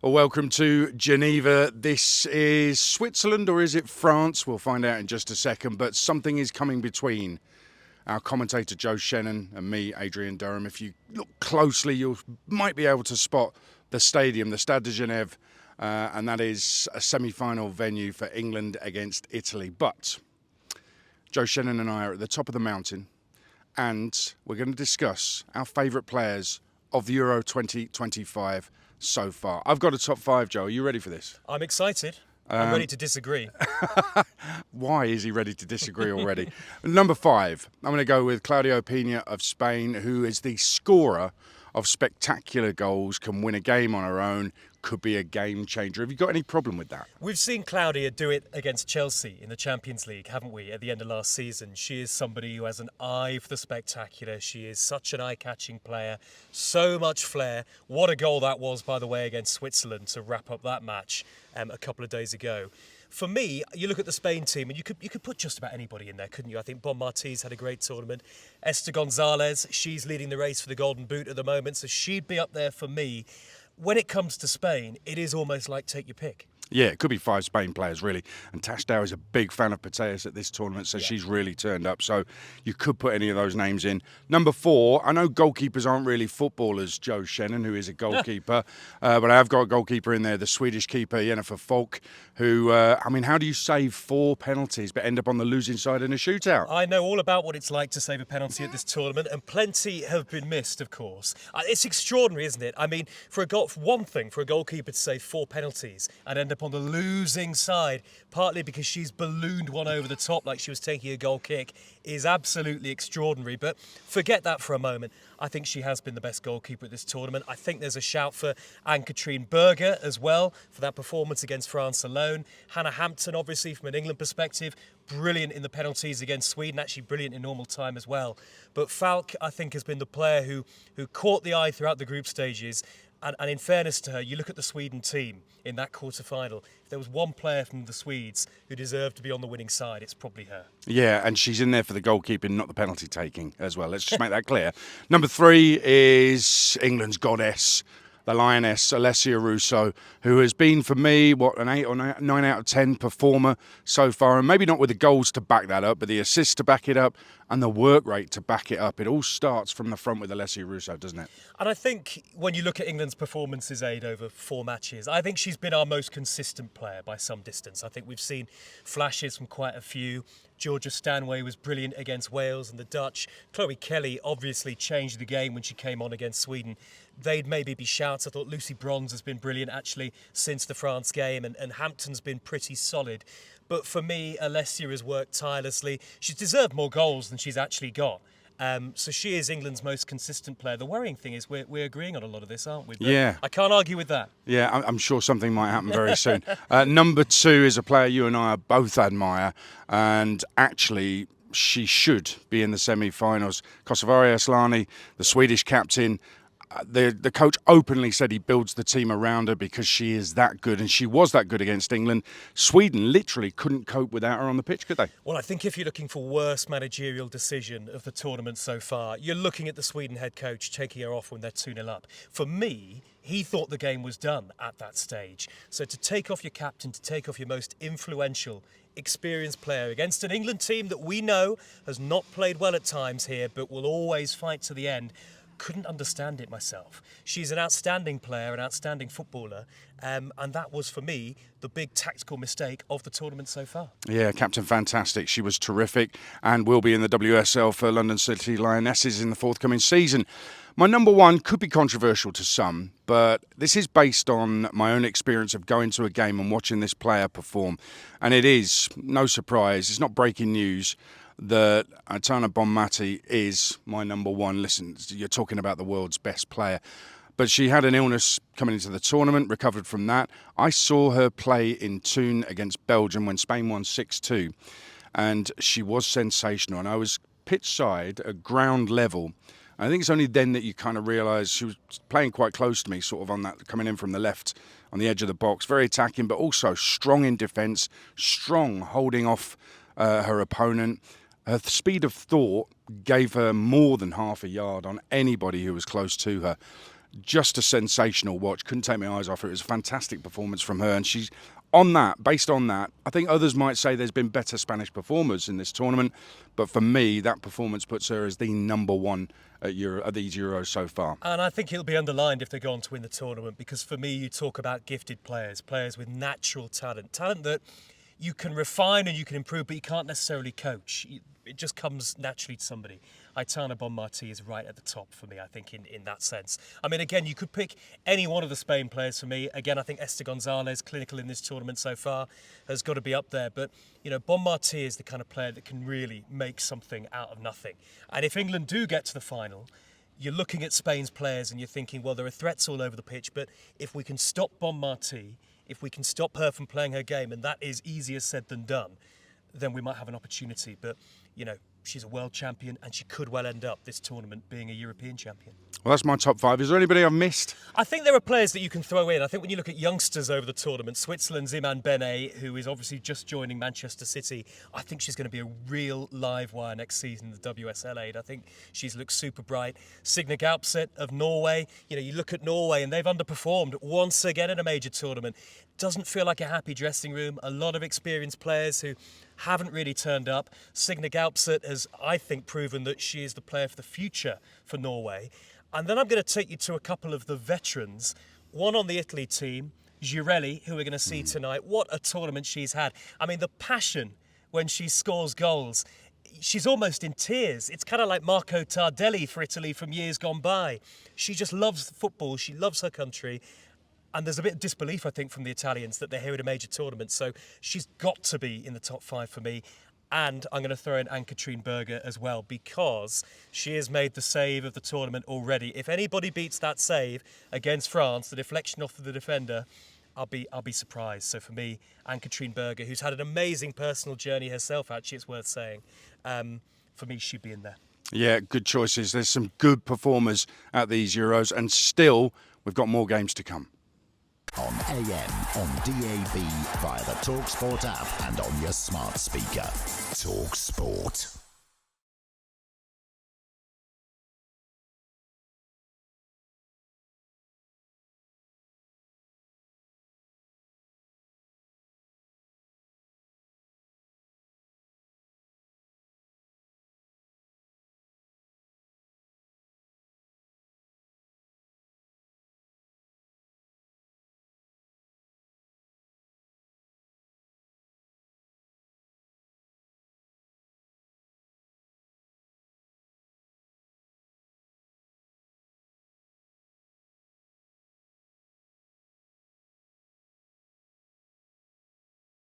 Well, welcome to Geneva. This is Switzerland, or is it France? We'll find out in just a second, but something is coming between our commentator Joe Shennan and me, Adrian Durham. If you look closely, you might be able to spot the stadium, the Stade de Genève, and that is a semi-final venue for England against Italy. But Joe Shennan and I are at the top of the mountain, and we're going to discuss our favourite players of Euro 2025 so far. I've got a top five, Joe. Are you ready for this? I'm excited. I'm ready to disagree. Why is he ready to disagree already? Number five, I'm going to go with Claudia Pina of Spain, who is the scorer of spectacular goals, can win a game on her own, could be a game changer. Have you got any problem with that? We've seen Claudia do it against Chelsea in the Champions League, haven't we, at the end of last season? She is somebody who has an eye for the spectacular. She is such an eye-catching player, so much flair. What a goal that was, by the way, against Switzerland to wrap up that match a couple of days ago. For me, you look at the Spain team, and you could put just about anybody in there, couldn't you? I think Bon Martínez had a great tournament. Esther Gonzalez, she's leading the race for the Golden Boot at the moment, so she'd be up there for me. When it comes to Spain, it is almost like take your pick. Yeah, it could be five Spain players, really. And Tash Dow is a big fan of Pateas at this tournament, so she's really turned up. So you could put any of those names in. Number four, I know goalkeepers aren't really footballers, Joe Shennan, who is a goalkeeper. But I have got a goalkeeper in there, the Swedish keeper, Yennefer Falk, who, how do you save 4 penalties but end up on the losing side in a shootout? I know all about what it's like to save a penalty at this tournament, and plenty have been missed, of course. It's extraordinary, isn't it? I mean, for one thing, for a goalkeeper to save 4 penalties and end up on the losing side, partly because she's ballooned one over the top like she was taking a goal kick, is absolutely extraordinary. But forget that for a moment. I think she has been the best goalkeeper at this tournament. I think there's a shout for katrin-berger as well for that performance against France alone. Hannah Hampton, obviously, from an England perspective, brilliant in the penalties against Sweden, actually brilliant in normal time as well. But Falk, I think, has been the player who caught the eye throughout the group stages. And in fairness to her, you look at the Sweden team in that quarter-final. If there was one player from the Swedes who deserved to be on the winning side, it's probably her. Yeah, and she's in there for the goalkeeping, not the penalty taking as well. Let's just make that clear. Number 3 is England's goddess, the lioness, Allesia Russo, who has been, for me, an 8 or 9 out of 10 performer so far. And maybe not with the goals to back that up, but the assists to back it up and the work rate to back it up. It all starts from the front with Allesia Russo, doesn't it? And I think when you look at England's performances, Aid, over 4 matches, I think she's been our most consistent player by some distance. I think we've seen flashes from quite a few. Georgia Stanway was brilliant against Wales and the Dutch. Chloe Kelly obviously changed the game when she came on against Sweden. They'd maybe be shouts. I thought Lucy Bronze has been brilliant actually since the France game, and Hampton's been pretty solid. But for me, Allesia has worked tirelessly. She's deserved more goals than she's actually got. So she is England's most consistent player. The worrying thing is we're agreeing on a lot of this, aren't we? But yeah. I can't argue with that. Yeah, I'm sure something might happen very soon. Number 2 is a player you and I both admire, and actually she should be in the semi-finals. Kotvarani Asllani, the Swedish captain. The coach openly said he builds the team around her because she is that good, and she was that good against England. Sweden literally couldn't cope without her on the pitch, could they? Well, I think if you're looking for worst managerial decision of the tournament so far, you're looking at the Sweden head coach taking her off when they're 2-0 up. For me, he thought the game was done at that stage. So to take off your captain, to take off your most influential, experienced player against an England team that we know has not played well at times here, but will always fight to the end, couldn't understand it myself. She's an outstanding player, an outstanding footballer, and that was, for me, the big tactical mistake of the tournament so far. Yeah, Captain Fantastic. She was terrific and will be in the WSL for London City Lionesses in the forthcoming season. My number 1 could be controversial to some, but this is based on my own experience of going to a game and watching this player perform. And it is, no surprise, it's not breaking news, that Aitana Bonmati is my number 1. Listen, you're talking about the world's best player. But she had an illness coming into the tournament, recovered from that. I saw her play in Thun against Belgium when Spain won 6-2. And she was sensational. And I was pitch side at ground level. I think it's only then that you kind of realise she was playing quite close to me, sort of on that, coming in from the left on the edge of the box. Very attacking, but also strong in defence, strong holding off her opponent. Her speed of thought gave her more than half a yard on anybody who was close to her. just a sensational watch. Couldn't take my eyes off her. It was a fantastic performance from her, and she's based on that, I think others might say there's been better Spanish performers in this tournament, but for me, that performance puts her as the number one at these Euros so far. And I think it'll be underlined if they go on to win the tournament, because for me, you talk about gifted players with natural talent that you can refine and you can improve, but you can't necessarily coach. It just comes naturally to somebody. Aitana Bonmatí is right at the top for me, I think, in that sense. I mean, again, you could pick any one of the Spain players for me. Again, I think Esther Gonzalez, clinical in this tournament so far, has got to be up there. But, Bonmatí is the kind of player that can really make something out of nothing. And if England do get to the final, you're looking at Spain's players and you're thinking, well, there are threats all over the pitch, but if we can stop Bonmatí, if we can stop her from playing her game, and that is easier said than done, then we might have an opportunity. But, she's a world champion, and she could well end up this tournament being a European champion. Well, that's my top 5. Is there anybody I've missed? I think there are players that you can throw in. I think when you look at youngsters over the tournament, Switzerland's Iman Benet, who is obviously just joining Manchester City, I think she's going to be a real live wire next season in the WSL 8. I think she's looked super bright. Signe Gaupset of Norway. You look at Norway and they've underperformed once again in a major tournament. Doesn't feel like a happy dressing room. A lot of experienced players who haven't really turned up. Signe Gaupset has, I think, proven that she is the player for the future for Norway. And then I'm going to take you to a couple of the veterans. One on the Italy team, Girelli, who we're going to see tonight. What a tournament she's had. I mean, the passion when she scores goals. She's almost in tears. It's kind of like Marco Tardelli for Italy from years gone by. She just loves football. She loves her country. And there's a bit of disbelief, I think, from the Italians that they're here at a major tournament. So she's got to be in the top 5 for me. And I'm going to throw in katrin-berger as well, because she has made the save of the tournament already. If anybody beats that save against France, the deflection off of the defender, I'll be surprised. So for me, katrin-berger, who's had an amazing personal journey herself, actually, it's worth saying, for me, she'd be in there. Yeah, good choices. There's some good performers at these Euros, and still, we've got more games to come. On AM, on DAB, via the talkSPORT app and on your smart speaker. talkSPORT.